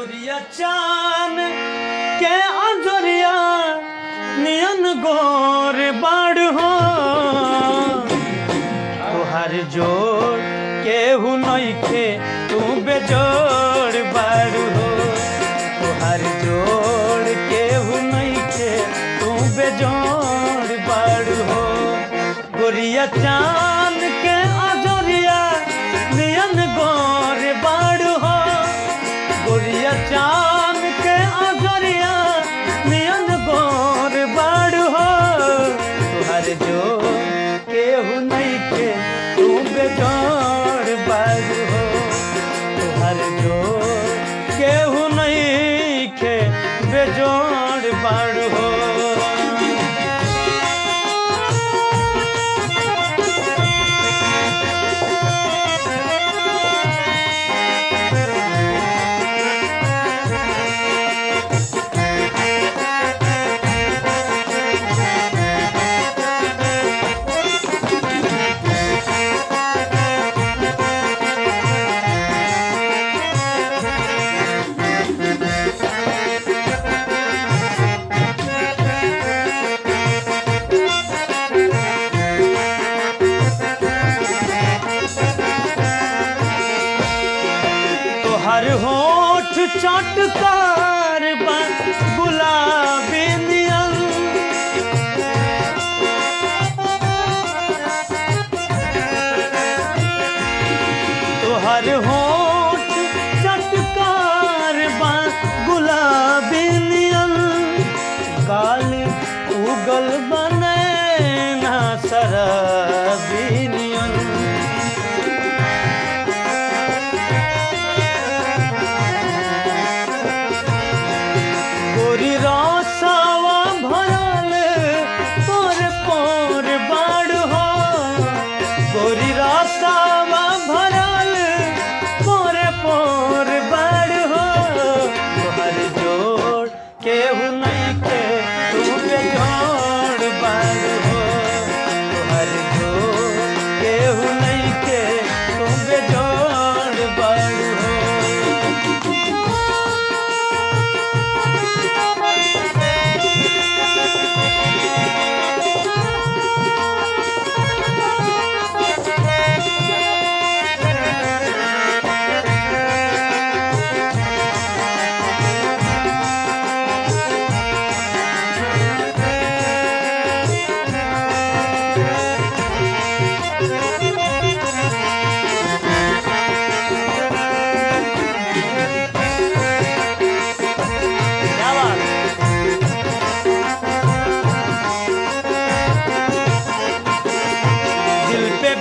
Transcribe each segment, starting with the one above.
गोरिया चान के अंजोरिया नियन गोर बाड़ हो तुहार जोड़ केहू नइखे तू बेजोड़ बाड़ हो तुहार जोड़ केहू नइखे तू बेजोड़ बाड़ हो गोरिया चान के अंजोरिया नियन गोर बाड़ हो गोरिया चान के अंजोरिया नियन गोर बाड़ हो तुहार जोड़ केहू नइखे तू बेजोड़ बाड़ हो तुहार जोड़ केहू नइखे बेजोड़ बाड़ हो हर होठ चटकार बा गुलाबी नियन तोहर होठ चटकार बा गुलाबी नियन गाल उगल बने ना शराबी नियन गोरी रसावा भरल पोर पोर बाड़ हो गोरी रसावा भरल पोर पोर बाड़ हो तोहर जोड़ केहू नइखे तू बेजोड़ बाड़ हो तोहर जोड़ केहू नइखे तू बेजोड़ बाड़ हो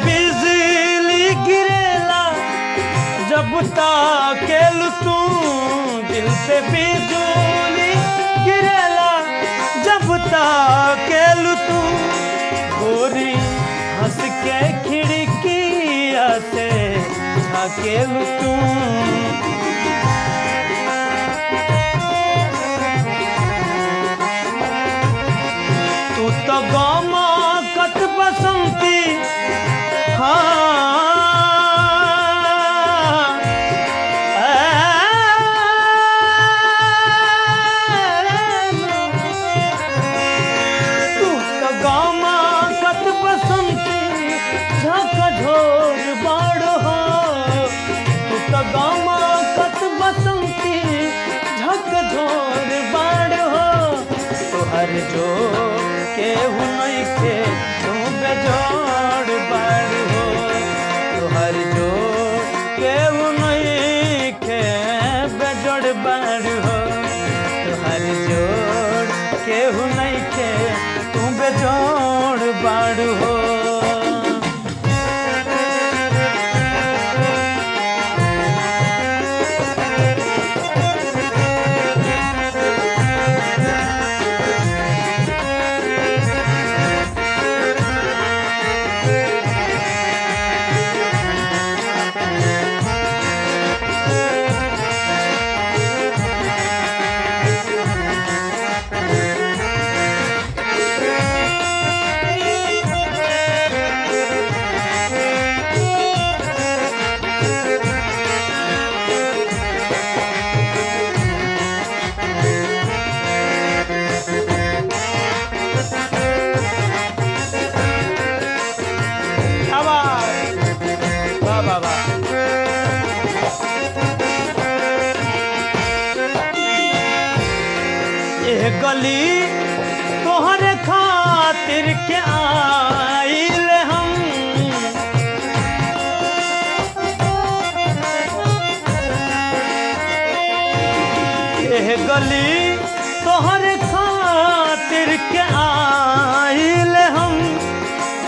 बिजली गिरेला जब ताकेल तू दिल पे बिजली गिरेला जब ताकेल तू गोरी हंस के खिड़किया से झाकेल तू तू तो गमा कत बसंती तू तो गामा कत बसंती झकझोर बाड़ हो तू तो गामा कत बसंती झकझोर बाड़ हो तोहर जोड़ केहू नइखे तू बेजोड़ बाड़ हो तोहर जोड़ केहू नइखे बेजोड़ बाड़ हो तोहर जोड़ केहू नइखे तू बेजोड़ बाड़ हो गली तोहरे खातिर के आइल हम। एह गली तोहरे खातिर के आइल हम,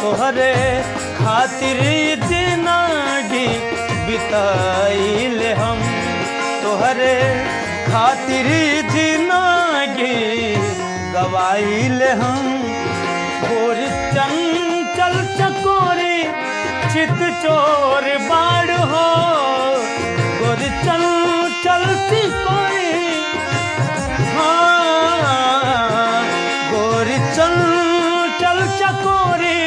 तोहरे खातिर जिंदगी बिताइल हम, तोहरे खातिर जिंदगी गवाइल हम। गोर चंचल चकोरी चित चोर बाड़ हो, गोर चंचल चकोरी, हाँ गोर चंचल चकोरी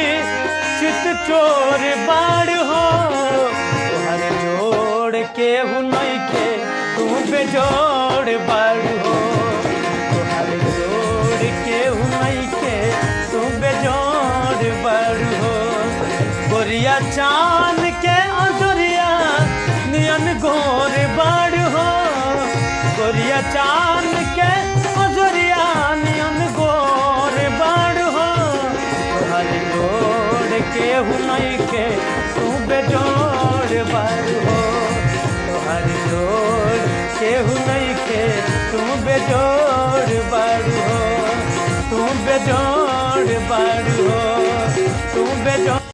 चित चोर बाड़ हो। तोहर जोड़ के हुनई के तू बेजोड़ बाड़ हो, तोहर जोड़ के हुनई के तू बेजोड़ बाड़ हो। गोरिया चांद के अंजोरिया नियन गोर बाड़ हो, गोरिया चांद के अंजोरिया नियन गोर बाड़ हो। तोहर जोड़ के हुनई के तू बेजोड़ बाड़ हो, तोहर जोड़ के हुनई के तू बेजोड़ बाड़ हो, तू बेजोड़ बाड़ हो, तू बेजोड़।